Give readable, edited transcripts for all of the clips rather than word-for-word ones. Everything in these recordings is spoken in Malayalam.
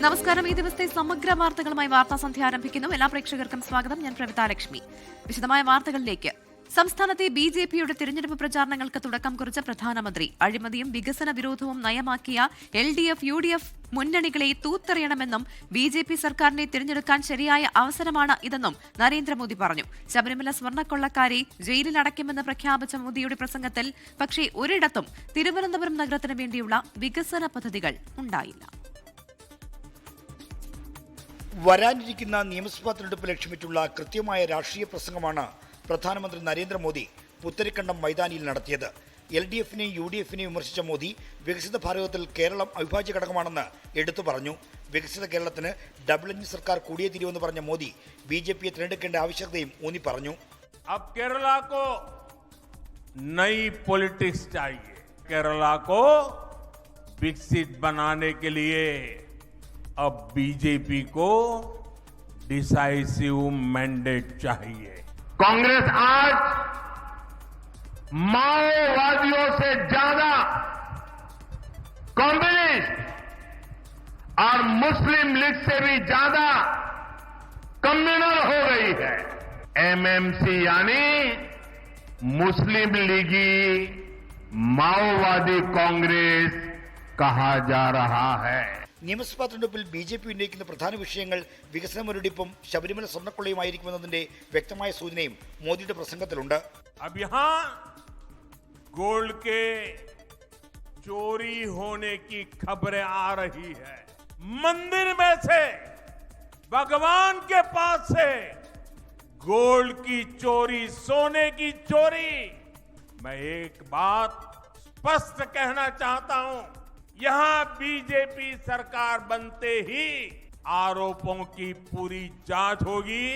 നമസ്കാരം. ഈ ദിവസത്തെ സമഗ്ര വാർത്തകളുമായി വാർത്താ സന്ധ്യ ആരംഭിക്കുന്നു. എല്ലാ പ്രേക്ഷകർക്കും സ്വാഗതം. ഞാൻ പ്രവിത ലക്ഷ്മി. വിശദമായ വാർത്തകളിലേക്ക്. സംസ്ഥാനത്തെ ബിജെപിയുടെ തിരഞ്ഞെടുപ്പ് പ്രചാരണങ്ങൾക്ക് തുടക്കം കുറിച്ച പ്രധാനമന്ത്രി അഴിമതിയും വികസന വിരോധവും നയമാക്കിയ LDF, UDF മുന്നണികളെ തൂത്തെറിയണമെന്നും ബിജെപി സർക്കാരിനെ തിരഞ്ഞെടുക്കാൻ ശരിയായ അവസരമാണ് ഇതെന്നും നരേന്ദ്രമോദി പറഞ്ഞു. ശബരിമല സ്വർണ്ണക്കൊള്ളക്കാരെ ജയിലിൽ അടയ്ക്കുമെന്ന് പ്രഖ്യാപിച്ച മോദിയുടെ പ്രസംഗത്തിൽ പക്ഷേ ഒരിടത്തും തിരുവനന്തപുരം നഗരത്തിന് വേണ്ടിയുള്ള വികസന പദ്ധതികൾ ഉണ്ടായില്ല. വരാനിരിക്കുന്ന നിയമസഭാ തെരഞ്ഞെടുപ്പ് ലക്ഷ്യമിട്ടുള്ള കൃത്യമായ രാഷ്ട്രീയ പ്രസംഗമാണ് പ്രധാനമന്ത്രി നരേന്ദ്രമോദി പുത്തരിക്കണ്ടം മൈതാനിയിൽ നടത്തിയത്. LDFനെയും UDFനെയും വിമർശിച്ച മോദി വികസിത ഭാരതത്തിൽ കേരളം അവിഭാജ്യ ഘടകമാണെന്ന് എടുത്തു പറഞ്ഞു. വികസിത കേരളത്തിന് ഡബിൾ എഞ്ചിൻ സർക്കാർ കൂടിയേ തീരുവെന്ന് പറഞ്ഞ മോദി BJPയെ തിരഞ്ഞെടുക്കേണ്ട ആവശ്യകതയും ഊന്നി പറഞ്ഞു. अब केरला को नई पॉलिटिक्स चाहिए. केरला को विकसित बनाने के लिए अब BJP को डिसाइसिव मैंडेट चाहिए. कांग्रेस आज माओवादियों से ज्यादा कम्युनिस्ट और मुस्लिम लीग से भी ज्यादा कम्युनल हो गई है. MMC यानी मुस्लिम लीगी माओवादी कांग्रेस कहा जा रहा है. നിയമസഭാ തെരഞ്ഞെടുപ്പിൽ BJP ഉന്നയിക്കുന്ന പ്രധാന വിഷയങ്ങൾ വികസന മുരടിപ്പും ശബരിമല സ്വർണ്ണക്കൊള്ളയുമായിരിക്കുമെന്നതിന്റെ വ്യക്തമായ സൂചനയും മോദിയുടെ പ്രസംഗത്തിലുണ്ട്. अब यहां गोल्ड के चोरी होने की खबरें आ रही है. मंदिर में से, भगवान के पास से गोल्ड की चोरी, सोने की चोरी. मैं एक बात स्पष्ट कहना चाहता हूं. यहां BJP सरकार बनते ही आरोपों की पूरी जांच होगी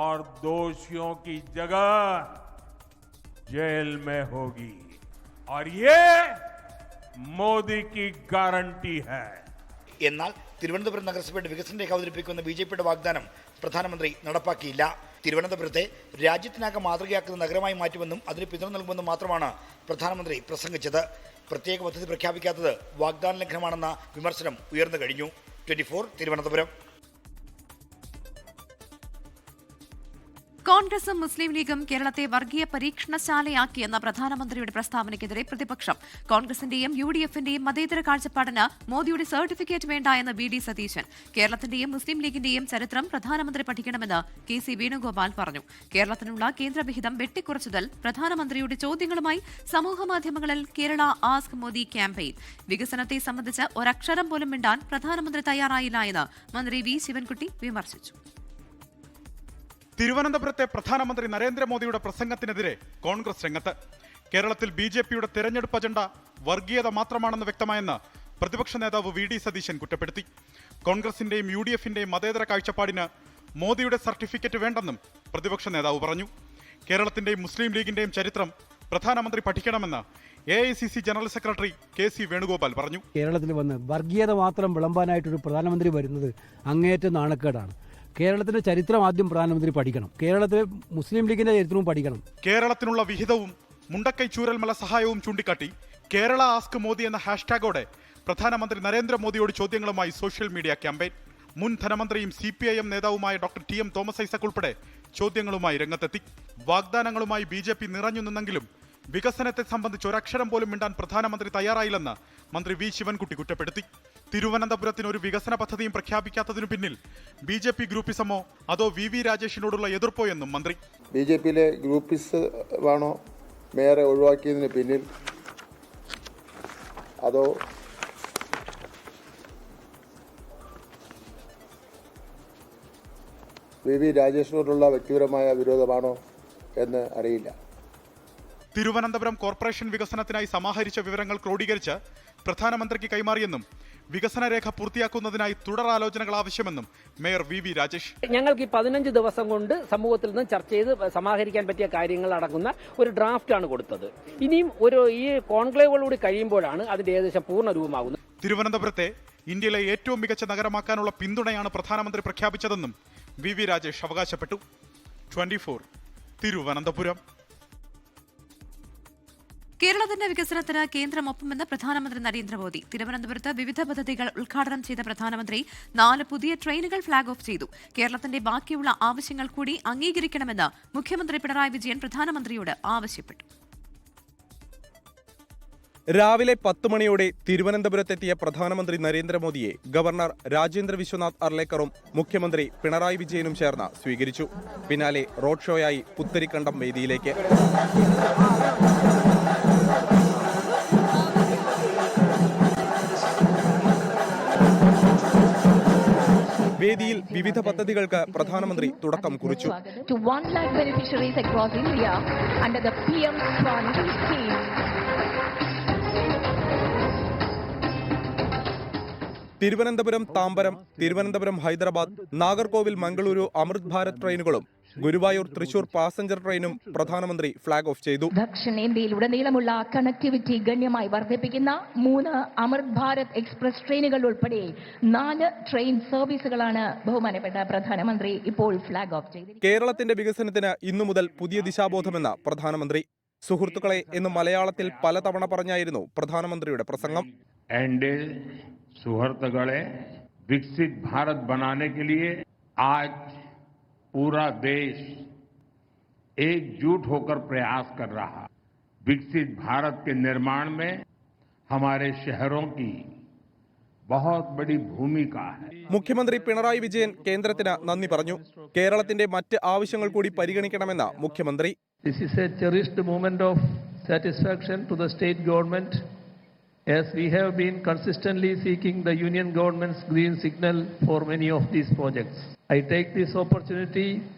और दोषियों की जगह जेल में होगी और ये मोदी की गारंटी है. എന്നാൽ തിരുവനന്തപുരം നഗരസഭയുടെ വികസന രേഖ അവതരിപ്പിക്കുന്ന BJPയുടെ വാഗ്ദാനം പ്രധാനമന്ത്രി നടപ്പാക്കിയില്ല. തിരുവനന്തപുരത്തെ രാജ്യത്തിനാകെ മാതൃകയാക്കുന്ന നഗരമായി മാറ്റുമെന്നും അതിന് പിന്തുണ നൽകുമെന്നും മാത്രമാണ് പ്രധാനമന്ത്രി പ്രസംഗിച്ചത്. പ്രത്യേക പദ്ധതി പ്രഖ്യാപിക്കാത്തത് വാഗ്ദാന ലംഘനമാണെന്ന വിമർശനം ഉയർന്നു കഴിഞ്ഞു. 24 തിരുവനന്തപുരം. കോൺഗ്രസും മുസ്ലിം ലീഗും കേരളത്തെ വർഗീയ പരീക്ഷണശാലയാക്കിയെന്ന പ്രധാനമന്ത്രിയുടെ പ്രസ്താവനയ്ക്കെതിരെ പ്രതിപക്ഷം. കോൺഗ്രസിന്റെയും UDFന്റെയും മതേതര കാഴ്ചപ്പാടിന് മോദിയുടെ സർട്ടിഫിക്കറ്റ് വേണ്ട എന്ന് VD സതീശൻ. കേരളത്തിന്റെയും മുസ്ലിം ലീഗിന്റെയും ചരിത്രം പ്രധാനമന്ത്രി പഠിക്കണമെന്ന് KC വേണുഗോപാൽ പറഞ്ഞു. കേരളത്തിനുള്ള കേന്ദ്രവിഹിതം വെട്ടിക്കുറച്ചതിൽ പ്രധാനമന്ത്രിയുടെ ചോദ്യങ്ങളുമായി സമൂഹമാധ്യമങ്ങളിൽ കേരള ആസ്ക് മോദി ക്യാമ്പയിൻ. വികസനത്തെ സംബന്ധിച്ച് ഒരക്ഷരം പോലും മിണ്ടാൻ പ്രധാനമന്ത്രി തയ്യാറായില്ല എന്ന് മന്ത്രി V ശിവൻകുട്ടി വിമർശിച്ചു. തിരുവനന്തപുരത്തെ പ്രധാനമന്ത്രി നരേന്ദ്രമോദിയുടെ പ്രസംഗത്തിനെതിരെ കോൺഗ്രസ് രംഗത്ത്. കേരളത്തിൽ BJPയുടെ തെരഞ്ഞെടുപ്പ് അജണ്ട വർഗീയത മാത്രമാണെന്ന് വ്യക്തമായെന്ന് പ്രതിപക്ഷ നേതാവ് VD സതീശൻ കുറ്റപ്പെടുത്തി. കോൺഗ്രസിന്റെയും UDFന്റെയും മതേതര കാഴ്ചപ്പാടിന് മോദിയുടെ സർട്ടിഫിക്കറ്റ് വേണ്ടെന്നും പ്രതിപക്ഷ നേതാവ് പറഞ്ഞു. കേരളത്തിന്റെയും മുസ്ലിം ലീഗിന്റെയും ചരിത്രം പ്രധാനമന്ത്രി പഠിക്കണമെന്ന് AICC general secretary KC Venugopal പറഞ്ഞു. കേരളത്തിൽ വന്ന് വർഗീയത മാത്രം വിളമ്പാനായിട്ടൊരു പ്രധാനമന്ത്രി വരുന്നത് അങ്ങേയറ്റം നാണക്കേടാണ്. കേരളത്തിന്റെ ചരിത്രം ആദ്യം പ്രധാനമന്ത്രി പഠിക്കണം. കേരളത്തിലെ മുസ്ലിം ലീഗിന്റെ ചരിത്രവും പഠിക്കണം. കേരളത്തിനുള്ള വിഹിതവും മുണ്ടക്കൈ ചൂരൽമല സഹായവും ചൂണ്ടിക്കാട്ടി കേരള ആസ്ക് മോദി എന്ന ഹാഷ്ടാഗോടെ പ്രധാനമന്ത്രി നരേന്ദ്രമോദിയോട് ചോദ്യങ്ങളുമായി സോഷ്യൽ മീഡിയ ക്യാമ്പയിൻ. മുൻ ധനമന്ത്രിയും CPIM നേതാവുമായ ഡോക്ടർ TM തോമസ് ഐസക് ഉൾപ്പെടെ ചോദ്യങ്ങളുമായി രംഗത്തെത്തി. വാഗ്ദാനങ്ങളുമായി BJP നിറഞ്ഞു നിന്നെങ്കിലും വികസനത്തെ സംബന്ധിച്ച് ഒരക്ഷരം പോലും മിണ്ടാൻ പ്രധാനമന്ത്രി തയ്യാറായില്ലെന്ന് മന്ത്രി V ശിവൻകുട്ടി കുറ്റപ്പെടുത്തി. തിരുവനന്തപുരത്തിന് ഒരു വികസന പദ്ധതിയും പ്രഖ്യാപിക്കാത്തതിനു പിന്നിൽ BJP ഗ്രൂപ്പിസമോ അതോ VV രാജേഷിനോടുള്ള എതിർപ്പോ എന്നും മന്ത്രി. BJPയിലെ ഗ്രൂപ്പിസമാണോ മേയറെ ഒഴിവാക്കിയതിന് പിന്നിൽ, അതോ VV രാജേഷിനോടുള്ള വ്യക്തിപരമായ വിരോധമാണോ എന്ന് അറിയില്ല. തിരുവനന്തപുരം കോർപ്പറേഷൻ വികസനത്തിനായി സമാഹരിച്ച വിവരങ്ങൾ ക്രോഡീകരിച്ച് പ്രധാനമന്ത്രിക്ക് കൈമാറിയെന്നും വികസന രേഖ പൂർത്തിയാക്കുന്നതിനായി തുടരാലോചനകൾ ആവശ്യമെന്നും മേയർ VV രാജേഷ്. ഞങ്ങൾക്ക് ഈ 15 ദിവസം കൊണ്ട് സമൂഹത്തിൽ നിന്ന് ചർച്ച ചെയ്ത് സമാഹരിക്കാൻ പറ്റിയ കാര്യങ്ങൾ അടങ്ങുന്ന ഒരു ഡ്രാഫ്റ്റാണ് കൊടുത്തത്. ഇനിയും ഈ കോൺക്ലേവുകളൂടി കഴിയുമ്പോഴാണ് അതിന്റെ ഏകദേശം പൂർണ്ണ രൂപമാകുന്നത്. തിരുവനന്തപുരത്തെ ഇന്ത്യയിലെ ഏറ്റവും മികച്ച നഗരമാക്കാനുള്ള പിന്തുണയാണ് പ്രധാനമന്ത്രി പ്രഖ്യാപിച്ചതെന്നും VV രാജേഷ് അവകാശപ്പെട്ടു. 24 തിരുവനന്തപുരം. കേരളത്തിന്റെ വികസനത്തിന് കേന്ദ്രം ഒപ്പമെന്ന് പ്രധാനമന്ത്രി നരേന്ദ്രമോദി. തിരുവനന്തപുരത്ത് വിവിധ പദ്ധതികൾ ഉദ്ഘാടനം ചെയ്ത പ്രധാനമന്ത്രി 4 പുതിയ ട്രെയിനുകൾ ഫ്ളാഗ് ഓഫ് ചെയ്തു. കേരളത്തിന്റെ ബാക്കിയുള്ള ആവശ്യങ്ങൾ കൂടി അംഗീകരിക്കണമെന്ന് മുഖ്യമന്ത്രി പിണറായി വിജയൻ പ്രധാനമന്ത്രിയോട് ആവശ്യപ്പെട്ടു. രാവിലെ 10 മണിയോടെ തിരുവനന്തപുരത്തെത്തിയ പ്രധാനമന്ത്രി നരേന്ദ്രമോദിയെ ഗവർണർ രാജേന്ദ്ര വിശ്വനാഥ് അർലേക്കറും മുഖ്യമന്ത്രി പിണറായി വിജയനും ചേർന്ന് സ്വീകരിച്ചു. പിന്നാലെ റോഡ് ഷോയായി പുത്തരിക്കണ്ടം വേദിയിലേക്ക്. വേദിയിൽ വിവിധ പദ്ധതികൾക്ക് പ്രധാനമന്ത്രി തുടക്കം കുറിച്ചു. തിരുവനന്തപുരം താമ്പരം, തിരുവനന്തപുരം ഹൈദരാബാദ്, നാഗർകോവിൽ മംഗളൂരു അമൃത് ഭാരത് ട്രെയിനുകളും ഗുരുവായൂർ തൃശൂർ പാസഞ്ചർ ട്രെയിനും പ്രധാനമന്ത്രി ഫ്ളാഗ് ഓഫ് ചെയ്തു. ദക്ഷിണേന്ത്യയിലുടനീളമുള്ള കണക്ടിവിറ്റി ഗണ്യമായി വർദ്ധിപ്പിക്കുന്ന 3 അമൃത് ഭാരത് എക്സ്പ്രസ് ട്രെയിനുകൾ ഉൾപ്പെടെ 4 ട്രെയിൻ സർവീസുകളാണ് ബഹുമാനപ്പെട്ട പ്രധാനമന്ത്രി ഇപ്പോൾ ഫ്ളാഗ് ഓഫ് ചെയ്തത്. കേരളത്തിന്റെ വികസനത്തിന് ഇന്നു മുതൽ പുതിയ ദിശാബോധമെന്ന പ്രധാനമന്ത്രി. സുഹൃത്തുക്കളെ എന്ന് മലയാളത്തിൽ പലതവണ പറഞ്ഞായിരുന്നു പ്രധാനമന്ത്രിയുടെ പ്രസംഗം. सुहृतगढ़े विकसित भारत बनाने के लिए आज पूरा देश एकजुट होकर प्रयास कर रहा है. विकसित भारत के निर्माण में हमारे शहरों की बहुत बड़ी भूमिका है. മുഖ്യമന്ത്രി പിണറായി വിജയൻ കേന്ദ്രത്തിന് നന്ദി പറഞ്ഞു. കേരളത്തിന്റെ മറ്റ് ആവശ്യങ്ങൾ കൂടി പരിഗണിക്കണമെന്ന് മുഖ്യമന്ത്രി. This is a cherished moment of satisfaction to the state government, as we have been consistently seeking the union government's green signal for many of these projects. I take this opportunity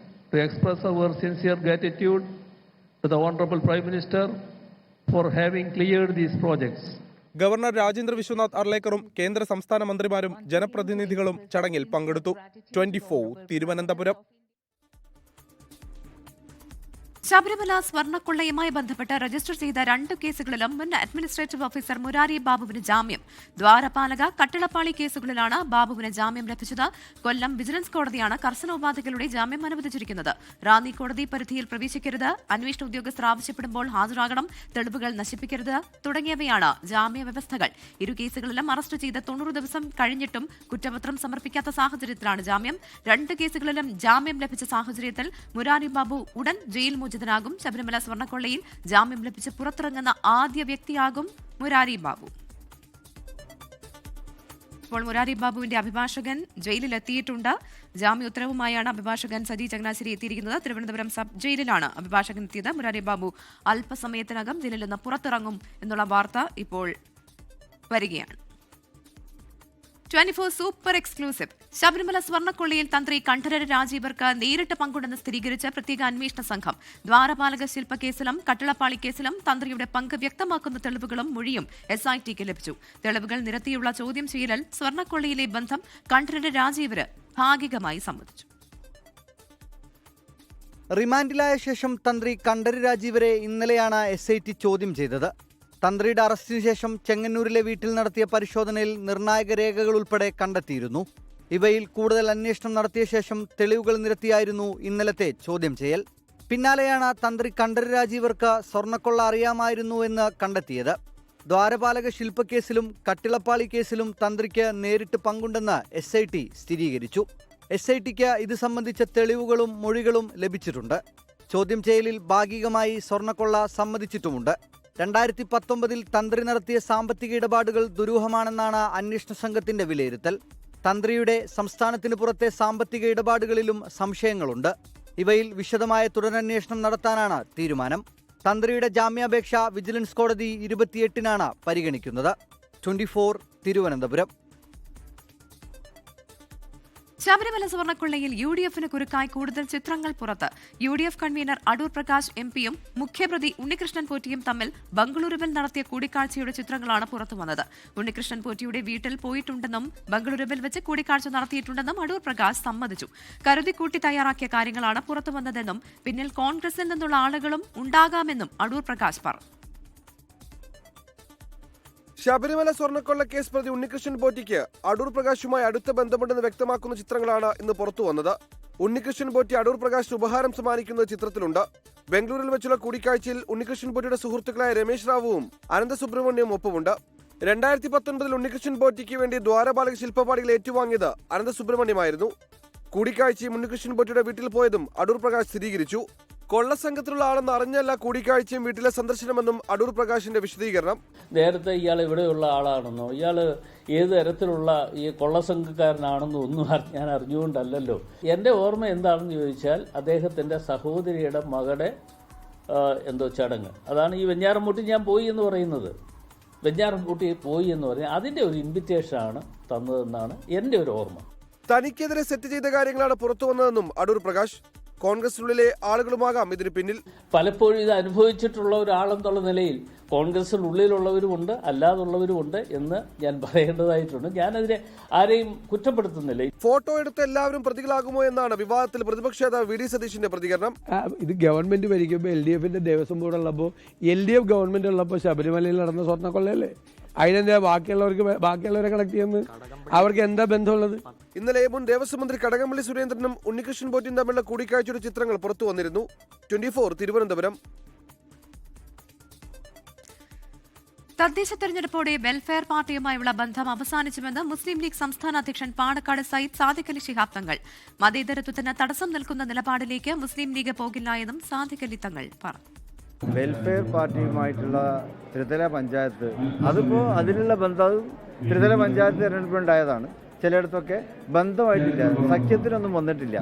to express our sincere gratitude to the Honorable Prime Minister for having cleared these projects. Governor Rajendra Vishwanath അർലേക്കറും കേന്ദ്ര സംസ്ഥാന മന്ത്രിമാരും ജനപ്രതിനിധികളും ചടങ്ങിൽ പങ്കെടുത്തു. 24 തിരുവനന്തപുരം. ശബരിമല സ്വർണ്ണക്കൊള്ളയുമായി ബന്ധപ്പെട്ട് രജിസ്റ്റർ ചെയ്ത 2 കേസുകളിലും മുൻ അഡ്മിനിസ്ട്രേറ്റീവ് ഓഫീസർ മുരാരി ബാബുവിന് ജാമ്യം. ദ്വാരപാലക, കട്ടിളപ്പാളി കേസുകളിലാണ് ബാബുവിന് ജാമ്യം ലഭിച്ചത്. കൊല്ലം വിജിലൻസ് കോടതിയാണ് കർശനോപാധികളുടെ ജാമ്യം അനുവദിച്ചിരിക്കുന്നത്. റാന്നി കോടതി പരിധിയിൽ പ്രവേശിക്കരുത്, അന്വേഷണ ഉദ്യോഗസ്ഥർ ആവശ്യപ്പെടുമ്പോൾ ഹാജരാകണം, തെളിവുകൾ നശിപ്പിക്കരുത് തുടങ്ങിയവയാണ് ജാമ്യ വ്യവസ്ഥകൾ. 2 കേസുകളിലും അറസ്റ്റ് ചെയ്ത് 90 ദിവസം കഴിഞ്ഞിട്ടും കുറ്റപത്രം സമർപ്പിക്കാത്ത സാഹചര്യത്തിലാണ് ജാമ്യം. 2 കേസുകളിലും ജാമ്യം ലഭിച്ച സാഹചര്യത്തിൽ മുരാരി ബാബു ഉടൻ ജയിൽ മോചിതനാകും. ശബരിമല സ്വർണ്ണക്കൊള്ളയിൽ ജാമ്യം ലഭിച്ച് പുറത്തിറങ്ങുന്ന ആദ്യ വ്യക്തിയാകും മുരാരി ബാബു. ഇപ്പോൾ മുരാരി ബാബുവിന്റെ അഭിഭാഷകൻ ജയിലിലെത്തിയിട്ടുണ്ട്. ജാമ്യ ഉത്തരവുമായാണ് അഭിഭാഷകൻ സജി ചങ്ങനാശ്ശേരി എത്തിയിരിക്കുന്നത്. തിരുവനന്തപുരം സബ് ജയിലിലാണ് അഭിഭാഷകൻ എത്തിയത്. മുരാരി ബാബു അല്പസമയത്തിനകം ജയിലിൽ നിന്ന് പുറത്തിറങ്ങും എന്നുള്ള വാർത്ത ഇപ്പോൾ വരികയാണ്. 24 സൂപ്പർ എക്സ്ക്ലൂസീവ്. ശബരിമല സ്വർണ്ണക്കൊള്ളയിൽ തന്ത്രി കണ്ഠരര് രാജീവർക്ക് നേരിട്ട് പങ്കുണ്ടെന്ന് സ്ഥിരീകരിച്ച പ്രത്യേക അന്വേഷണ സംഘം. ദ്വാരപാലക ശില്പ കേസിലും കട്ടിളപ്പാളി കേസിലും തന്ത്രിയുടെ പങ്ക് വ്യക്തമാക്കുന്ന തെളിവുകളും മൊഴിയും SITക്ക് ലഭിച്ചു. തെളിവുകൾ നിരത്തിയുള്ള ചോദ്യം ചെയ്യലിൽ സ്വർണ്ണക്കൊള്ളയിലെ ബന്ധം കണ്ഠരര് രാജീവര് ഭാഗികമായി സമ്മതിച്ചു. റിമാൻഡിലായ ശേഷം തന്ത്രി കണ്ഠരര് രാജീവരെ ഇന്നലെയാണ് SIT ചോദ്യം ചെയ്തത്. തന്ത്രിയുടെ അറസ്റ്റിന് ശേഷം ചെങ്ങന്നൂരിലെ വീട്ടിൽ നടത്തിയ പരിശോധനയിൽ നിർണായക രേഖകൾ ഉൾപ്പെടെ കണ്ടെത്തിയിരുന്നു. ഇവയിൽ കൂടുതൽ അന്വേഷണം നടത്തിയ ശേഷം തെളിവുകൾ നിരത്തിയായിരുന്നു ഇന്നലത്തെ ചോദ്യം ചെയ്യൽ. പിന്നാലെയാണ് തന്ത്രി കണ്ഠരര് രാജീവർക്ക് സ്വർണ്ണക്കൊള്ള അറിയാമായിരുന്നു എന്ന് കണ്ടെത്തിയത്. ദ്വാരപാലക ശില്പക്കേസിലും കട്ടിളപ്പാളി കേസിലും തന്ത്രിക്ക് നേരിട്ട് പങ്കുണ്ടെന്ന് SIT സ്ഥിരീകരിച്ചു. SITക്ക് ഇത് സംബന്ധിച്ച തെളിവുകളും മൊഴികളും ലഭിച്ചിട്ടുണ്ട്. ചോദ്യം ചെയ്യലിൽ ഭാഗികമായി സ്വർണ്ണക്കൊള്ള സമ്മതിച്ചിട്ടുമുണ്ട്. 2019 തന്ത്രി നടത്തിയ സാമ്പത്തിക ഇടപാടുകൾ ദുരൂഹമാണെന്നാണ് അന്വേഷണ സംഘത്തിന്റെ വിലയിരുത്തൽ. തന്ത്രിയുടെ സംസ്ഥാനത്തിന് പുറത്തെ സാമ്പത്തിക ഇടപാടുകളിലും സംശയങ്ങളുണ്ട്. ഇവയിൽ വിശദമായ തുടരന്വേഷണം നടത്താനാണ് തീരുമാനം. തന്ത്രിയുടെ ജാമ്യാപേക്ഷ വിജിലൻസ് കോടതി 28-നാണ് പരിഗണിക്കുന്നത്. 24 തിരുവനന്തപുരം. ശബരിമല സ്വർണ്ണക്കൊള്ളയിൽ UDFന് കുരുക്കായി കൂടുതൽ ചിത്രങ്ങൾ പുറത്ത്. UDF കൺവീനർ അടൂർ പ്രകാശ് MP-യും മുഖ്യപ്രതി ഉണ്ണികൃഷ്ണൻ പോറ്റിയും തമ്മിൽ ബംഗളൂരുവിൽ നടത്തിയ കൂടിക്കാഴ്ചയുടെ ചിത്രങ്ങളാണ് പുറത്തുവന്നത്. ഉണ്ണികൃഷ്ണൻ പോറ്റിയുടെ വീട്ടിൽ പോയിട്ടുണ്ടെന്നും ബംഗളൂരുവിൽ വെച്ച് കൂടിക്കാഴ്ച നടത്തിയിട്ടുണ്ടെന്നും അടൂർ പ്രകാശ് സമ്മതിച്ചു. കരുതിക്കൂട്ടി തയ്യാറാക്കിയ കാര്യങ്ങളാണ് പുറത്തുവന്നതെന്നും പിന്നിൽ കോൺഗ്രസിൽ നിന്നുള്ള ആളുകളും ഉണ്ടാകാമെന്നും അടൂർ പ്രകാശ് പറഞ്ഞു. ശബരിമല സ്വർണ്ണക്കൊള്ള കേസ് പ്രതി ഉണ്ണികൃഷ്ണൻ പോറ്റിക്ക് അടൂർ പ്രകാശുമായി അടുത്ത ബന്ധമുണ്ടെന്ന് വ്യക്തമാക്കുന്ന ചിത്രങ്ങളാണ് ഇന്ന് പുറത്തുവന്നത്. ഉണ്ണികൃഷ്ണൻ പോറ്റി അടൂർ പ്രകാശിന് ഉപഹാരം സമ്മാനിക്കുന്നത് ചിത്രത്തിലുണ്ട്. ബംഗളൂരിൽ വെച്ചുള്ള കൂടിക്കാഴ്ചയിൽ ഉണ്ണികൃഷ്ണൻ പോറ്റിയുടെ സുഹൃത്തുക്കളായ രമേശ് റാവുവും അനന്തസുബ്രഹ്മണ്യവും ഒപ്പമുണ്ട്. 2019 ഉണ്ണികൃഷ്ണൻ പോറ്റിക്ക് വേണ്ടി ദ്വാരപാലക ശില്പപാടികൾ ഏറ്റുവാങ്ങിയത് അനന്തസുബ്രഹ്മണ്യമായിരുന്നു. കൂടിക്കാഴ്ചയും ഉണ്ണികൃഷ്ണൻ പോറ്റിയുടെ വീട്ടിൽ പോയതും അടൂർ പ്രകാശ് സ്ഥിരീകരിച്ചു. കൊള്ളസംഘത്തിലുള്ള ആളെന്ന് അറിഞ്ഞല്ല കൂടിക്കാഴ്ചയും വീട്ടിലെ സന്ദർശനമെന്നും അടൂർ പ്രകാശിന്റെ വിശദീകരണം. നേരത്തെ ഇയാൾ എവിടെയുള്ള ആളാണെന്നോ ഇയാൾ ഏത് തരത്തിലുള്ള ഈ കൊള്ളസംഘക്കാരനാണെന്നോ ഒന്നും ഞാൻ അറിഞ്ഞുകൊണ്ടല്ലോ. എൻ്റെ ഓർമ്മ എന്താണെന്ന് ചോദിച്ചാൽ അദ്ദേഹത്തിൻ്റെ സഹോദരിയുടെ മകളുടെ എന്തോ ചടങ്ങ്, അതാണ് ഈ വെഞ്ഞാറമൂട്ടി ഞാൻ പോയി എന്ന് പറയുന്നത്. വെഞ്ഞാറമൂട്ടി പോയി എന്ന് പറഞ്ഞാൽ അതിൻ്റെ ഒരു ഇൻവിറ്റേഷനാണ് തന്നതെന്നാണ് എൻ്റെ ഒരു ഓർമ്മ. തനിക്കെതിരെ സെറ്റ് ചെയ്ത കാര്യങ്ങളാണ് പുറത്തു വന്നതെന്നും അടൂർ പ്രകാശ്. കോൺഗ്രസിനുള്ളിലെ ആളുകളുമാകാം ഇതിന് പിന്നിൽ. പലപ്പോഴും ഇത് അനുഭവിച്ചിട്ടുള്ള ഒരാളെന്നുള്ള നിലയിൽ കോൺഗ്രസിനുള്ളിലുള്ളവരുമുണ്ട്, അല്ലാതുള്ളവരുമുണ്ട് എന്ന് ഞാൻ പറയേണ്ടതായിട്ടുണ്ട്. ഞാനതിനെ ആരെയും കുറ്റപ്പെടുത്തുന്നില്ല. ഫോട്ടോ എടുത്ത് എല്ലാവരും പ്രതികളാകുമോ എന്നാണ് വിവാദത്തിൽ പ്രതിപക്ഷ നേതാവ് വി ഡി സതീശിന്റെ പ്രതികരണം. ഇത് ഗവൺമെന്റ് ഭരിക്കുമ്പോൾ LDFന്റെ ദേവസ്വം ബോർഡ് ഉള്ളപ്പോൾ LDF ഗവൺമെന്റ് ഉള്ളപ്പോൾ ശബരിമലയിൽ നടന്ന സ്വർണ്ണക്കൊള്ളയല്ലേ? അതിനെന്താ ബാക്കിയുള്ളവരെ കണക്ട് ചെയ്യുന്നത്? അവർക്ക് എന്താ ബന്ധമുള്ളത്? ഇന്നലെ മുൻ ദേവസ്വം മന്ത്രി കടകംപള്ളി സുരേന്ദ്രനും ഉണ്ണികൃഷ്ണൻ പോറ്റിയും തമ്മിലുള്ള കൂടിക്കാഴ്ചയുടെ ചിത്രങ്ങൾ പുറത്തു വന്നിരുന്നു. 24 തിരുവനന്തപുരം. തദ്ദേശ തെരഞ്ഞെടുപ്പോടെ വെൽഫെയർ പാർട്ടിയുമായുള്ള ബന്ധം അവസാനിച്ചുവെന്ന് മുസ്ലിം ലീഗ് സംസ്ഥാന അധ്യക്ഷൻ പാണക്കാട് സയ്യിദ് സാദിഖ് അലി ശിഹാബ് തങ്ങൾ. മതേതരത്വത്തിന് തടസ്സം നിൽക്കുന്ന നിലപാടിലേക്ക് മുസ്ലിം ലീഗ് പോകില്ല എന്നും സാദിഖ് അലി തങ്ങൾ പറഞ്ഞു. വെൽഫെയർ പാർട്ടിയുമായിട്ടുള്ള ത്രിതല പഞ്ചായത്ത്, അതിപ്പോൾ അതിനുള്ള ബന്ധം ത്രിതല പഞ്ചായത്ത് തിരഞ്ഞെടുപ്പുണ്ടായതാണ്. ചിലയിടത്തൊക്കെ ബന്ധമായിട്ടില്ല, സഖ്യത്തിനൊന്നും വന്നിട്ടില്ല.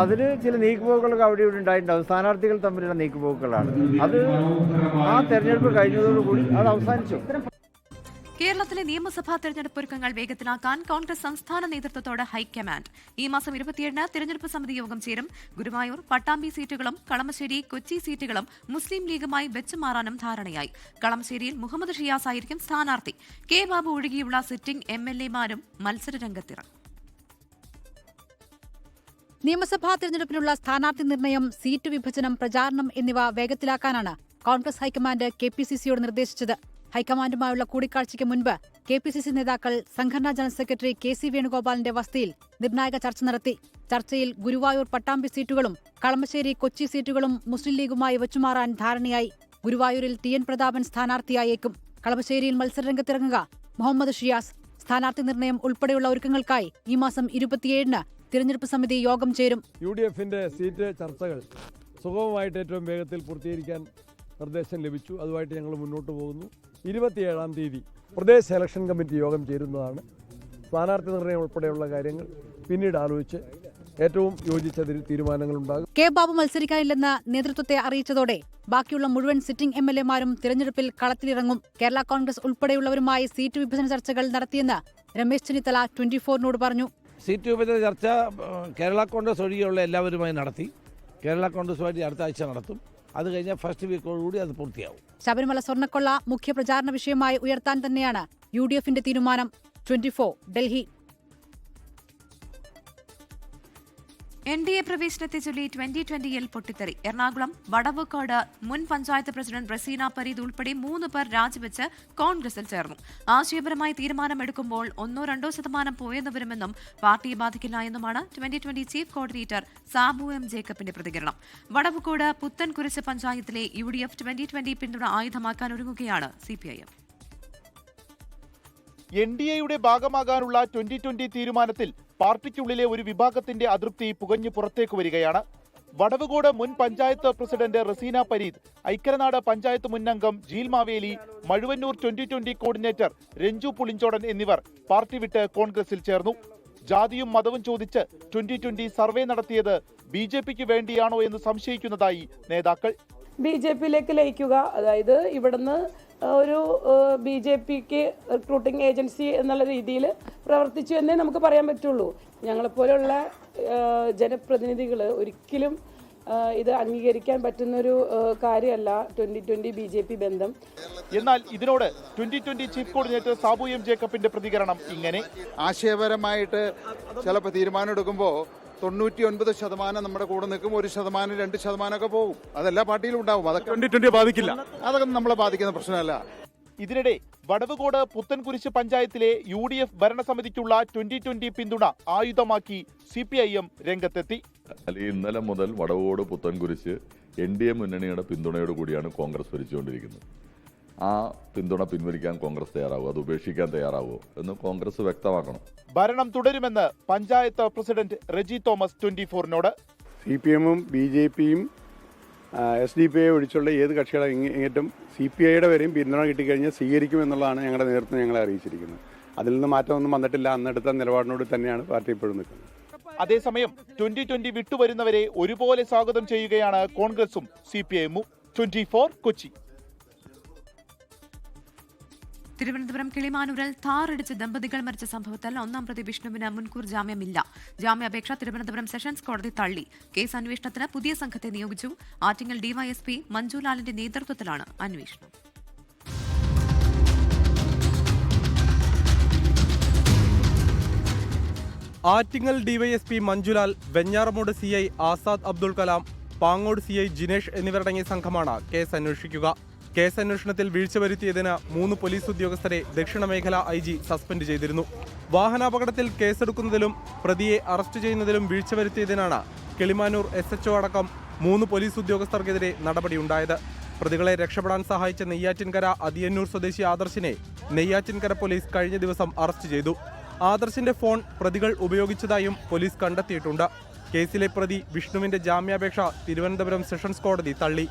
അതിൽ ചില നീക്കുപോക്കുകളൊക്കെ അവിടെ ഇവിടെ ഉണ്ടായിട്ടുണ്ടാവും. സ്ഥാനാർത്ഥികൾ തമ്മിലുള്ള നീക്കുപോക്കുകളാണ്. അത് ആ തെരഞ്ഞെടുപ്പ് കഴിഞ്ഞതോടുകൂടി അത് അവസാനിച്ചു. കേരളത്തിലെ നിയമസഭാ തെരഞ്ഞെടുപ്പ് ഒരുക്കങ്ങൾ വേഗത്തിലാക്കാൻ കോൺഗ്രസ് സംസ്ഥാന നേതൃത്വത്തോട് ഹൈക്കമാൻഡ്. ഈ മാസം 27-ന് തെരഞ്ഞെടുപ്പ് സമിതി യോഗം ചേരും. ഗുരുവായൂർ, പട്ടാമ്പി സീറ്റുകളും കളമശ്ശേരി, കൊച്ചി സീറ്റുകളും മുസ്ലിം ലീഗുമായി വെച്ചുമാറാനും ധാരണയായി. കളമശ്ശേരിയിൽ മുഹമ്മദ് ഷിയാസ് ആയിരിക്കും സ്ഥാനാർത്ഥി. കെ ബാബു ഒഴികെയുള്ള സിറ്റിംഗ് MLA-മാരും മത്സരരംഗത്തിറങ്ങും. നിയമസഭാ തെരഞ്ഞെടുപ്പിനുള്ള സ്ഥാനാർത്ഥി നിർണയം, സീറ്റ് വിഭജനം, പ്രചാരണം എന്നിവ വേഗത്തിലാക്കാനാണ് കോൺഗ്രസ് ഹൈക്കമാൻഡ് KPCCയോട് നിർദ്ദേശിച്ചത്. ഹൈക്കമാൻഡുമായുള്ള കൂടിക്കാഴ്ചയ്ക്ക് മുൻപ് KPCC നേതാക്കൾ സംഘടനാ ജനറൽ സെക്രട്ടറി KC വേണുഗോപാലിന്റെ വസതിയിൽ നിർണായക ചർച്ച നടത്തി. ചർച്ചയിൽ ഗുരുവായൂർ, പട്ടാമ്പി സീറ്റുകളും കളമശ്ശേരി, കൊച്ചി സീറ്റുകളും മുസ്ലിം ലീഗുമായി വെച്ചുമാറാൻ ധാരണയായി. ഗുരുവായൂരിൽ TN പ്രതാപൻ സ്ഥാനാർത്ഥിയായേക്കും. കളമശ്ശേരിയിൽ മത്സരരംഗത്തിറങ്ങുക മുഹമ്മദ് ഷിയാസ്. സ്ഥാനാർത്ഥി നിർണയം ഉൾപ്പെടെയുള്ള ഒരുക്കങ്ങൾക്കായി ഈ മാസം 27-ന് തിരഞ്ഞെടുപ്പ് സമിതി യോഗം ചേരും. UDFന്റെ സീറ്റ് ചർച്ചകൾ സുഗമമായിട്ട് ഏറ്റവും വേഗത്തിൽ പൂർത്തീകരിക്കാൻ നിർദ്ദേശം ലഭിച്ചു. അതുമായിട്ട് ഞങ്ങൾ മുന്നോട്ട് പോകുന്നു. 27-ാം തീയതി പ്രദേശ് സെലക്ഷൻ കമ്മിറ്റി യോഗം ചേരുന്നതാണ്. സ്ഥാനാർത്ഥി നിർണയം ഉൾപ്പെടെയുള്ള കാര്യങ്ങൾ പിന്നീട് ആലോചിച്ച് ഏറ്റവും യോജിച്ച തീരുമാനങ്ങളുണ്ടാകും. കെ ബാബു മത്സരിക്കാനില്ലെന്ന് നേതൃത്വത്തെ അറിയിച്ചതോടെ ബാക്കിയുള്ള മുഴുവൻ സിറ്റിംഗ് MLA-മാരും തിരഞ്ഞെടുപ്പിൽ കളത്തിലിറങ്ങും. കേരള കോൺഗ്രസ് ഉൾപ്പെടെയുള്ളവരുമായി സീറ്റ് വിഭജന ചർച്ചകൾ നടത്തിയെന്ന് രമേശ് ചെന്നിത്തല 24-നോട് പറഞ്ഞു. സീറ്റ് വിഭജന ചർച്ച കേരള കോൺഗ്രസ് ഒഴികെയുള്ള എല്ലാവരുമായി നടത്തി. കേരള കോൺഗ്രസുമായിട്ട് അടുത്ത ആഴ്ച നടത്തും. അത് കഴിഞ്ഞാൽ ഫസ്റ്റ് വീക്കോടുകൂടി അത് പൂർത്തിയാവും. ശബരിമല സ്വർണ്ണക്കൊള്ള മുഖ്യ പ്രചാരണ വിഷയമായി ഉയർത്താൻ തന്നെയാണ് UDFന്റെ തീരുമാനം. 24 ഡൽഹി. NDA പ്രവേശനത്തെ ചൊല്ലി 2020-ൽ പൊട്ടിത്തെറി. എറണാകുളം വടവുകോട് മുൻ പഞ്ചായത്ത് പ്രസിഡന്റ് റസീന പരീദ് ഉൾപ്പെടെ 3 പേർ രാജിവെച്ച് കോൺഗ്രസിൽ ചേർന്നു. ആശയപരമായി തീരുമാനമെടുക്കുമ്പോൾ 1-2% പോയെന്ന് വരുമെന്നും പാർട്ടിയെ ബാധിക്കില്ല എന്നുമാണ് 2020 ചീഫ് കോർഡിനേറ്റർ സാബു M. ജേക്കബിന്റെ പ്രതികരണം. വടവുകോട് പുത്തൻകുരിശ് പഞ്ചായത്തിലെ UDF 2020 പിന്തുണ ആയുധമാക്കാൻ ഒരുങ്ങുകയാണ് CPIM. NDAയുടെ ഭാഗമാകാനുള്ള 2020 തീരുമാനത്തിൽ പാർട്ടിക്കുള്ളിലെ ഒരു വിഭാഗത്തിന്റെ അതൃപ്തി പുകഞ്ഞു പുറത്തേക്ക് വരികയാണ്. വടവുകോട് മുൻ പഞ്ചായത്ത് പ്രസിഡന്റ് റസീന പരീദ്, ഐക്കരനാട് പഞ്ചായത്ത് മുൻ അംഗം ജീൽ മാവേലി, മഴുവന്നൂർ 2020 കോർഡിനേറ്റർ രഞ്ജു പുളിഞ്ചോടൻ എന്നിവർ പാർട്ടി വിട്ട് കോൺഗ്രസിൽ ചേർന്നു. ജാതിയും മതവും ചോദിച്ച് 2020 സർവേ നടത്തിയത് BJPക്ക് വേണ്ടിയാണോ എന്ന് സംശയിക്കുന്നതായി നേതാക്കൾ. BJPയിലേക്ക് ലയിക്കുക, അതായത് ഇവിടുന്ന് ഒരു BJPക്ക് റിക്രൂട്ടിംഗ് ഏജൻസി എന്നുള്ള രീതിയിൽ പ്രവർത്തിച്ചു എന്നേ നമുക്ക് പറയാൻ പറ്റുള്ളൂ. ഞങ്ങളെപ്പോലെയുള്ള ജനപ്രതിനിധികൾ ഒരിക്കലും ഇത് അംഗീകരിക്കാൻ പറ്റുന്നൊരു കാര്യമല്ല 2020 BJP ബന്ധം. എന്നാൽ ഇതിനോട് 2020 ചീഫ് കോർഡിനേറ്റർ സാബു M. ജേക്കബിന്റെ പ്രതികരണം ഇങ്ങനെ. ആശയപരമായിട്ട് ചിലപ്പോൾ തീരുമാനം എടുക്കുമ്പോൾ 99% നമ്മുടെ കൂടെ നിൽക്കും, 1%, 2% പോകും. അതെല്ലാ പാർട്ടിയിലും ഉണ്ടാവും. അതൊക്കെ 2020 ബാധിക്കില്ല. അതൊക്കെ നമ്മളെ ബാധിക്കുന്ന പ്രശ്നമല്ല. ഇതിനിടെ വടവുകോട് പുത്തൻകുരിശ് പഞ്ചായത്തിലെ UDF ഭരണസമിതിക്കുള്ള 2020 പിന്തുണ ആയുധമാക്കി CPIM രംഗത്തെത്തി. അല്ലെങ്കിൽ ഇന്നലെ മുതൽ വടവോട് പുത്തൻകുരിശ് NDA മുന്നണിയുടെ പിന്തുണയോട് കൂടിയാണ് കോൺഗ്രസ് ഭരിച്ചുകൊണ്ടിരിക്കുന്നത്. ആ പിന്തുണ പിൻവലിക്കാൻ കോൺഗ്രസ് തയ്യാറാവുമോ, അത് ഉപേക്ഷിക്കാൻ തയ്യാറാവുമോ എന്ന് കോൺഗ്രസ് വ്യക്തമാക്കണം. ഭരണം തുടരുമെന്ന് പഞ്ചായത്ത് പ്രസിഡന്റ് റെജി തോമസ് 24-നോട്. CPM-ഉം BJP-യും SDP ഒഴിച്ചുള്ള ഏത് കക്ഷികളെ ഇങ്ങേറ്റം CPI-യുടെ വരെയും പിന്തുണ കിട്ടിക്കഴിഞ്ഞാൽ സ്വീകരിക്കുമെന്നുള്ളതാണ് ഞങ്ങളുടെ നേതൃത്വം ഞങ്ങളെ അറിയിച്ചിരിക്കുന്നത്. അതിൽ നിന്ന് മാറ്റമൊന്നും വന്നിട്ടില്ല. അന്നെടുത്ത നിലപാടിനോട് തന്നെയാണ് പാർട്ടി ഇപ്പോഴും നിൽക്കുന്നത്. അതേസമയം 2020 വിട്ടുവരുന്നവരെ ഒരുപോലെ സ്വാഗതം ചെയ്യുകയാണ് കോൺഗ്രസും CPI-ഉം. 24 കൊച്ചി. തിരുവനന്തപുരം കിളിമാനൂരിൽ താറിടിച്ച് ദമ്പതികൾ മരിച്ച സംഭവത്തിൽ 1-ാം പ്രതി വിഷ്ണുവിന് മുൻകൂർ ജാമ്യമില്ല. ജാമ്യാപേക്ഷ തിരുവനന്തപുരം സെഷൻസ് കോടതി തള്ളി. കേസ് അന്വേഷണത്തിന് പുതിയ സംഘത്തെ നിയോഗിച്ചു. ആറ്റിങ്ങൽ DYSP മഞ്ജുലാലിന്റെ നേതൃത്വത്തിലാണ് അന്വേഷണം. Attingal DYSP Manjulal, Venjaramoodu CI Azad Abdul Kalam, Pangode CI Jinesh എന്നിവരടങ്ങിയ സംഘമാണ് കേസ് അന്വേഷിക്കുക. കേസ് അന്വേഷണത്തിൽ വീഴ്ച വരുത്തിയതിന് 3 പോലീസ് ഉദ്യോഗസ്ഥരെ ദക്ഷിണ മേഖല IG സസ്പെൻഡ് ചെയ്തിരുന്നു. വാഹനാപകടത്തിൽ കേസെടുക്കുന്നതിലും പ്രതിയെ അറസ്റ്റ് ചെയ്യുന്നതിലും വീഴ്ച വരുത്തിയതിനാണ് കിളിമാനൂർ SHO അടക്കം 3 പോലീസ് ഉദ്യോഗസ്ഥർക്കെതിരെ നടപടിയുണ്ടായത്. പ്രതികളെ രക്ഷപ്പെടാൻ സഹായിച്ച നെയ്യാറ്റിൻകര അതിയന്നൂർ സ്വദേശി ആദർശിനെ നെയ്യാറ്റിൻകര പോലീസ് കഴിഞ്ഞ ദിവസം അറസ്റ്റ് ചെയ്തു. ആദർശിന്റെ ഫോൺ പ്രതികൾ ഉപയോഗിച്ചതായും പോലീസ് കണ്ടെത്തിയിട്ടുണ്ട്. കേസിലെ പ്രതി വിഷ്ണുവിന്റെ ജാമ്യാപേക്ഷ തിരുവനന്തപുരം സെഷൻസ് കോടതി തള്ളി.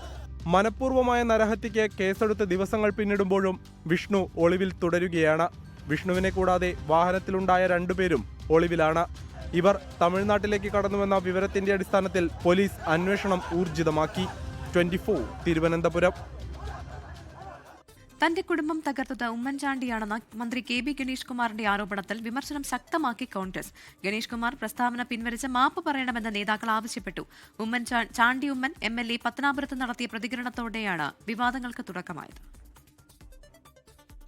മനഃപൂർവ്വമായ നരഹത്യയ്ക്ക് കേസെടുത്ത് ദിവസങ്ങൾ പിന്നിടുമ്പോഴും വിഷ്ണു ഒളിവിൽ തുടരുകയാണ്. വിഷ്ണുവിനെ കൂടാതെ വാഹനത്തിലുണ്ടായ 2 പേരും ഒളിവിലാണ്. ഇവർ തമിഴ്നാട്ടിലേക്ക് കടന്നുവെന്ന വിവരത്തിന്റെ അടിസ്ഥാനത്തിൽ പോലീസ് അന്വേഷണം ഊർജിതമാക്കി. 24 തിരുവനന്തപുരം. തന്റെ കുടുംബം തകർത്തത് ഉമ്മൻചാണ്ടിയാണെന്ന മന്ത്രി KB ഗണേഷ് കുമാറിന്റെ ആരോപണത്തിൽ വിമർശനം ശക്തമാക്കി കോൺഗ്രസ്. ഗണേഷ് കുമാർ പ്രസ്താവന പിൻവലിച്ച് മാപ്പ് പറയണമെന്ന് നേതാക്കൾ ആവശ്യപ്പെട്ടു. ചാണ്ടി ഉമ്മൻ MLA പത്തനാപുരത്ത് നടത്തിയ പ്രതികരണത്തോടെയാണ് വിവാദങ്ങൾക്ക് തുടക്കമായത്.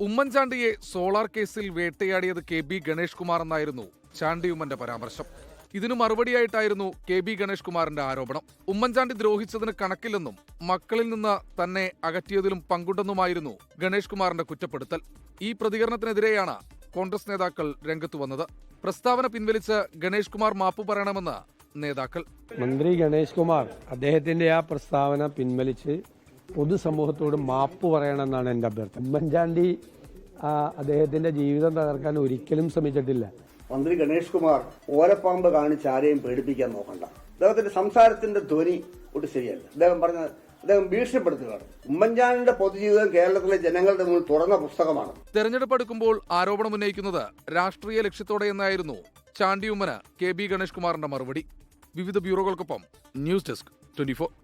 ഉമ്മൻചാണ്ടിയെ സോളാർ കേസിൽ വേട്ടയാടിയത് KB ഗണേഷ് കുമാർ എന്നായിരുന്നു ചാണ്ടി ഉമ്മന്റെ പരാമർശം. ഇതിനു മറുപടിയായിട്ടായിരുന്നു KB ഗണേഷ് കുമാറിന്റെ ആരോപണം. ഉമ്മൻചാണ്ടി ദ്രോഹിച്ചതിന് കണക്കില്ലെന്നും മക്കളിൽ നിന്ന് തന്നെ അകറ്റിയതിലും പങ്കുണ്ടെന്നുമായിരുന്നു ഗണേഷ് കുമാറിന്റെ കുറ്റപ്പെടുത്തൽ. ഈ പ്രതികരണത്തിനെതിരെയാണ് കോൺഗ്രസ് നേതാക്കൾ രംഗത്തു വന്നത്. പ്രസ്താവന പിൻവലിച്ച് ഗണേഷ് കുമാർ മാപ്പ് പറയണമെന്ന് നേതാക്കൾ. മന്ത്രി ഗണേഷ് കുമാർ അദ്ദേഹത്തിന്റെ ആ പ്രസ്താവന പിൻവലിച്ച് പൊതുസമൂഹത്തോട് മാപ്പ് പറയണമെന്നാണ് എൻ്റെ അഭ്യർത്ഥന. ഉമ്മൻചാണ്ടി അദ്ദേഹത്തിന്റെ ജീവിതം തകർക്കാൻ ഒരിക്കലും ശ്രമിച്ചിട്ടില്ല. മന്ത്രി ഗണേഷ് കുമാർ ഓലപ്പാമ്പ് കാണിച്ച് ആരെയും പേടിപ്പിക്കാൻ നോക്കണ്ട. അദ്ദേഹത്തിന്റെ സംസാരത്തിന്റെ ധ്വനി ഒട്ടും ശരിയല്ല. അദ്ദേഹം ഭീഷണിപ്പെടുത്തുകയാണ്. ഉമ്മൻചാണ്ടിയുടെ പൊതുജീവിതം കേരളത്തിലെ ജനങ്ങളുടെ മുന്നിൽ തുറന്ന പുസ്തകമാണ്. തെരഞ്ഞെടുപ്പ് അടുക്കുമ്പോൾ ആരോപണം ഉന്നയിക്കുന്നത് രാഷ്ട്രീയ ലക്ഷ്യത്തോടെയെന്നായിരുന്നു ചാണ്ടി ഉമ്മന് KB ഗണേഷ് കുമാറിന്റെ മറുപടി. വിവിധ ബ്യൂറോകൾക്കൊപ്പം ന്യൂസ് ഡെസ്ക് 24.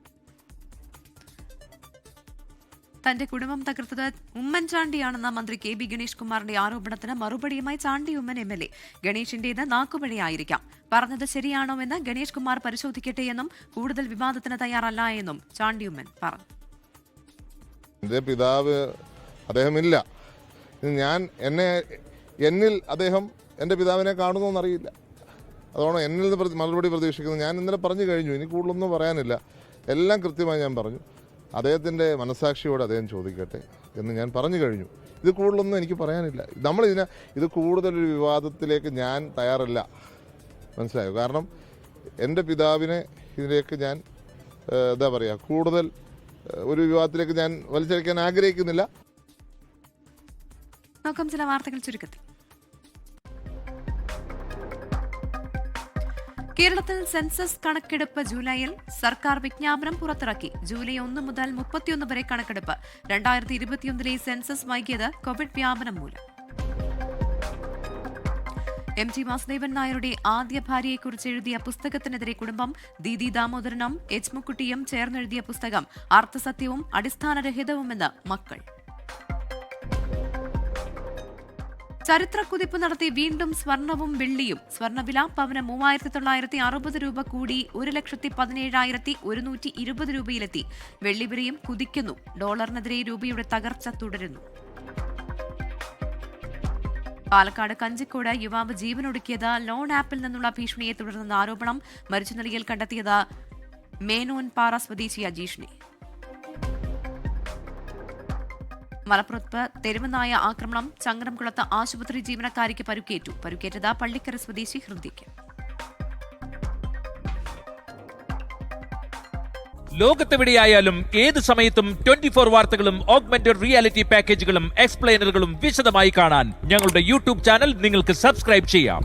തന്റെ കുടുംബം തകർത്തത് ഉമ്മൻചാണ്ടിയാണെന്ന മന്ത്രി KB ഗണേഷ് കുമാറിന്റെ ആരോപണത്തിന് മറുപടിയുമായി ചാണ്ടി ഉമ്മൻ MLA. ഗണേഷിന്റേത് നാക്കുപിഴയായിരിക്കാം. പറഞ്ഞത് ശരിയാണോ എന്ന് ഗണേഷ് കുമാർ പരിശോധിക്കട്ടെ എന്നും കൂടുതൽ വിവാദത്തിന് തയ്യാറല്ല എന്നും ചാണ്ടി ഉമ്മൻ പറഞ്ഞു. എന്റെ പിതാവ് അദ്ദേഹമില്ല. എന്നിൽ അദ്ദേഹം എന്റെ പിതാവിനെ കാണുന്നോന്നറിയില്ല. അതുകൊണ്ട് എന്നിൽ നിന്ന് മറുപടി പ്രതീക്ഷിക്കുന്നത്. ഞാൻ ഇന്നലെ പറഞ്ഞു കഴിഞ്ഞു. ഇനി കൂടുതലൊന്നും പറയാനില്ല. എല്ലാം കൃത്യമായി ഞാൻ പറഞ്ഞു. അദ്ദേഹത്തിൻ്റെ മനസാക്ഷിയോട് അദ്ദേഹം ചോദിക്കട്ടെ എന്ന് ഞാൻ പറഞ്ഞു കഴിഞ്ഞു. ഇത് കൂടുതലൊന്നും എനിക്ക് പറയാനില്ല. ഇത് കൂടുതലൊരു വിവാദത്തിലേക്ക് ഞാൻ തയ്യാറല്ല. മനസ്സിലായോ? കാരണം എൻ്റെ പിതാവിനെ ഇതിലേക്ക് ഞാൻ കൂടുതൽ ഒരു വിവാദത്തിലേക്ക് ഞാൻ വലിച്ചഴിക്കാൻ ആഗ്രഹിക്കുന്നില്ല. നോക്കാം ചില വാർത്തകൾ ചുരുക്കത്തിൽ. കേരളത്തിൽ സെൻസസ് കണക്കെടുപ്പ് ജൂലൈയിൽ സർക്കാർ വിജ്ഞാപനം പുറത്തിറക്കി. ജൂലൈ 1 മുതൽ 31 വരെ കണക്കെടുപ്പ്. 2021 സെൻസസ് വൈകിയത് കോവിഡ് വ്യാപനം മൂലം. MT വാസുദേവൻ നായരുടെ ആദ്യ ഭാര്യയെക്കുറിച്ച് എഴുതിയ പുസ്തകത്തിനെതിരെ കുടുംബം. ദീദി ദാമോദരനും H മുക്കുട്ടിയും ചേർന്നെഴുതിയ പുസ്തകം അർത്ഥസത്യവും അടിസ്ഥാനരഹിതവുമെന്ന് മക്കൾ. ചരിത്രക്കുതിപ്പ് നടത്തി വീണ്ടും സ്വർണവും വെള്ളിയും. സ്വർണവില പവന് 3960 രൂപ കൂടി 1,17,120 രൂപയിലെത്തി. വെള്ളിവിലയും കുതിക്കുന്നു. ഡോളറിനെതിരെ രൂപയുടെ തകർച്ച തുടരുന്നു. പാലക്കാട് കഞ്ചിക്കോട് യുവാവ് ജീവനൊടുക്കിയത് ലോൺ ആപ്പിൽ നിന്നുള്ള ഭീഷണിയെ തുടർന്നെന്ന ആരോപണം. മരിച്ച നിലയിൽ കണ്ടെത്തിയത് മേനോൻ പാറ സ്വദേശി അജീഷിനെ. മലപ്പുറത്ത് തെരുവുനായ ആക്രമണം. ചങ്ങരംകുളത്ത് ആശുപത്രി ജീവനക്കാരിക്ക് പരുക്കേറ്റത് പള്ളിക്കര സ്വദേശി ഹൃദിക്ക്. ലോകത്തെവിടെയായാലും ഏത് സമയത്തും 24 വാർത്തകളും ഓഗ്മെന്റഡ് റിയാലിറ്റി പാക്കേജുകളും എക്സ്പ്ലെയിനറുകളും വിശദമായി കാണാൻ ഞങ്ങളുടെ യൂട്യൂബ് ചാനൽ നിങ്ങൾക്ക് സബ്സ്ക്രൈബ് ചെയ്യാം.